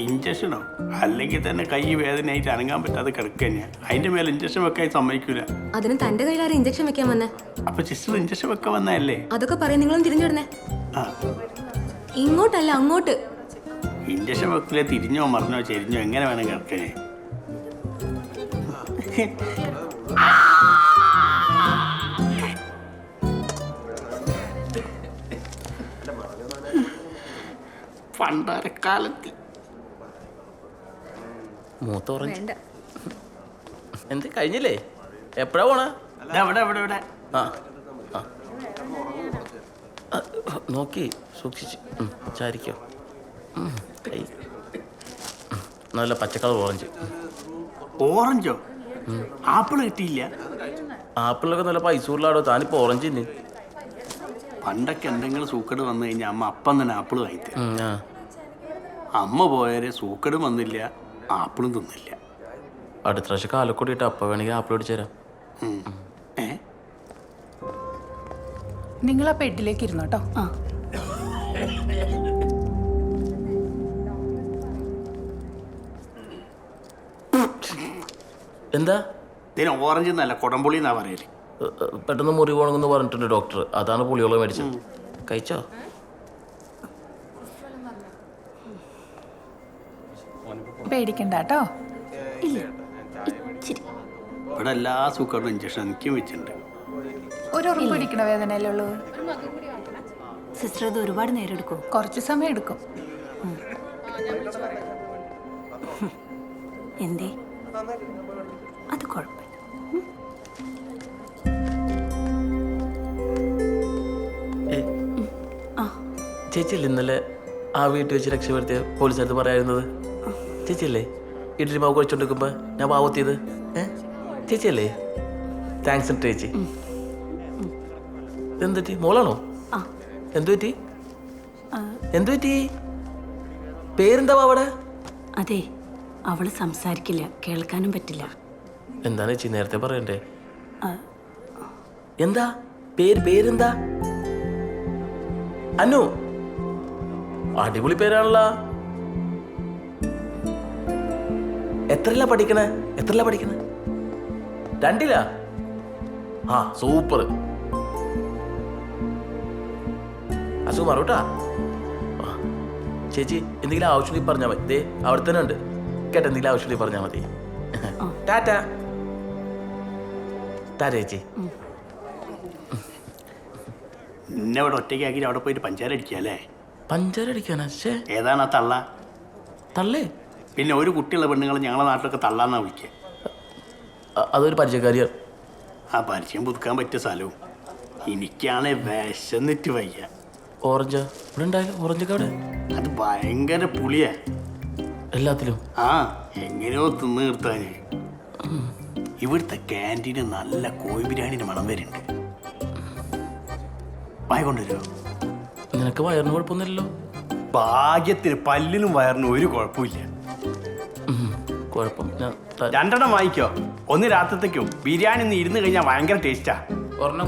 ഇഞ്ചക്ഷനോ? അല്ലെങ്കിൽ തന്നെ കൈ വേദനയായിട്ട് അനങ്ങാൻ പറ്റാതെ കിടക്കുക. അതിന്റെ മേലെ ഇഞ്ചക്ഷൻ വെക്കാൻ സമ്മതിക്കൂല. അതിന് തന്റെ കയ്യിലാരും ഇഞ്ചക്ഷൻ വെക്കാൻ വന്നേ? അപ്പൊ സിസ്റ്റർ ഇഞ്ചക്ഷൻ വെക്കാൻ വന്നതല്ലേ? അതൊക്കെ പറയാൻ നിങ്ങളും തിരിഞ്ഞിടണേ. ആ, ഇങ്ങോട്ടല്ല അങ്ങോട്ട്. ഇഞ്ചക്ഷൻ വെക്കില്ലേ തിരിഞ്ഞോ മറിഞ്ഞോ ചെരിഞ്ഞോ എങ്ങനെ വേണം കിടക്കണേ? പണ്ടരക്കാലത്ത് മൂത്ത ഓറഞ്ച് എന്ത് കഴിഞ്ഞില്ലേ? എപ്പോഴാ പോണ? ആ ആ. നോക്കി സൂക്ഷിച്ച് ചാരിക്കോ. നല്ല പച്ചക്കളർ ഓറഞ്ച്. ഓറഞ്ചോ? ആപ്പിൾ കിട്ടിയില്ല? ആപ്പിളൊക്കെ നല്ല പൈസ ഉള്ളാടോ. താനിപ്പോ ഓറഞ്ച് തന്നെ. പണ്ടൊക്കെ എന്തെങ്കിലും സൂക്കേട് വന്നു കഴിഞ്ഞാൽ അമ്മ അപ്പം തന്നെ ആപ്പിൾ വാങ്ങിത്തരും. അമ്മ പോയാല് സൂക്കേട് വന്നില്ല, ആപ്പിളും തിന്നില്ല. അടുത്ത പ്രാവശ്യം കാലക്കൂടിയിട്ട് അപ്പം വേണമെങ്കിൽ ആപ്പിൾ ഓടിച്ചു തരാം. നിങ്ങൾ ആ പെട്ടിലേക്ക് ഇരുന്നോ കേട്ടോ. എന്താ ഇതിന് ഓറഞ്ച് എന്നല്ല കൊടംപുളി എന്നാ പറയല്. പെട്ടെന്ന് മുറി പോകണമെന്ന് പറഞ്ഞിട്ടുണ്ട് ഡോക്ടർ. അതാണ് പുളിയോളം മേടിച്ചത്. കഴിച്ചോ? പേടിക്കണ്ട കേട്ടോ. ഇവിടെ എല്ലാ സൂക്കേടും ഇഞ്ചക്ഷൻ എനിക്കും വെച്ചിട്ടുണ്ട്. ഒരു ഉറപ്പ് പിടിക്കണ വേദനയല്ലേ ഉള്ളൂ. സിസ്റ്റർ അത് ഒരുപാട് നേരം എടുക്കും. കുറച്ച് സമയം എടുക്കും. എന്തേ? അത് കുഴപ്പമില്ല. ചേച്ചിയല്ലേ ഇന്നലെ ആ വീട്ടിൽ വെച്ച് രക്ഷപ്പെടുത്തിയ പോലീസുകാരത്ത് പറയായിരുന്നത്? ചേച്ചിയല്ലേ ഇഡ്ഡലി മാവ് കഴിച്ചോണ്ടിരിക്കുമ്പോ ഞാൻ പാവത്തിയത്? ചേച്ചിയല്ലേ? താങ്ക്സ് ചേച്ചി. എന്തുപറ്റി? മോളാണോ? എന്തുപറ്റി? എന്തുപറ്റി? പേരെന്താ അവിടെ? അതെ, അവള് സംസാരിക്കില്ല, കേൾക്കാനും പറ്റില്ല. എന്താണ് ചേച്ചി നേരത്തെ പറയണ്ടേ? എന്താ പേരെന്താ? അനു. അടിപൊളി പേരാണല്ലോ. എത്രല്ല പഠിക്കണേ? 2ലാ? ആ സൂപ്പർ. അസുഖം മാറൂട്ടാ. ചേച്ചി എന്തെങ്കിലും ആവശ്യമുണ്ടെങ്കിൽ പറഞ്ഞാൽ മതി. ദേ അവിടെ തന്നെ ഉണ്ട് കേട്ടോ. എന്തെങ്കിലും ആവശ്യമുണ്ടെങ്കിൽ പറഞ്ഞാൽ മതി. ടാറ്റാ. ടാറ്റ ചേച്ചി. എന്നെ ഇവിടെ ഒറ്റയ്ക്കാക്കി അവിടെ പോയിട്ട് പഞ്ചാര അടിക്കല്ലേ? പഞ്ചാര അടിക്കാനാ? ഏതാണ് ആ തള്ള? തള്ളേ? പിന്നെ ഒരു കുട്ടിയുള്ള പെണ്ണുങ്ങൾ ഞങ്ങളെ നാട്ടിലൊക്കെ തള്ളാന്നാ വിളിക്കുക. അതൊരു പരിചയക്കാരിയാണ്. ആ പരിചയം പുതുക്കാൻ പറ്റിയ സ്ഥലവും. എനിക്കാണ് വിശന്നിട്ട് വയ്യ. ഓറഞ്ച് ഇവിടെ ഉണ്ടായാലും ഓറഞ്ചൊക്കെ അവിടെ അത് ഭയങ്കര പുളിയാ എല്ലാത്തിലും. ആ എങ്ങനെയോ തിന്ന് നിർത്താൻ. ഇവിടുത്തെ ക്യാൻറ്റീന് നല്ല കോഴി ബിരിയാണിന്റെ മണം വരുന്നുണ്ട്. വായ കൊണ്ടുവരുമോ? നിനക്ക് വയറിന് കുഴപ്പമൊന്നുമില്ലല്ലോ? ഭാഗ്യത്തിന് പല്ലിനും വയറിനും ഒരു കുഴപ്പമില്ല. കുഴപ്പം 2 വാങ്ങിക്കോ. ഒന്ന് രാത്രത്തേക്കും. ബിരിയാണി ഒന്ന് ഇരുന്ന് കഴിഞ്ഞാൽ ഭയങ്കര ടേസ്റ്റാ. ഒരെണ്ണം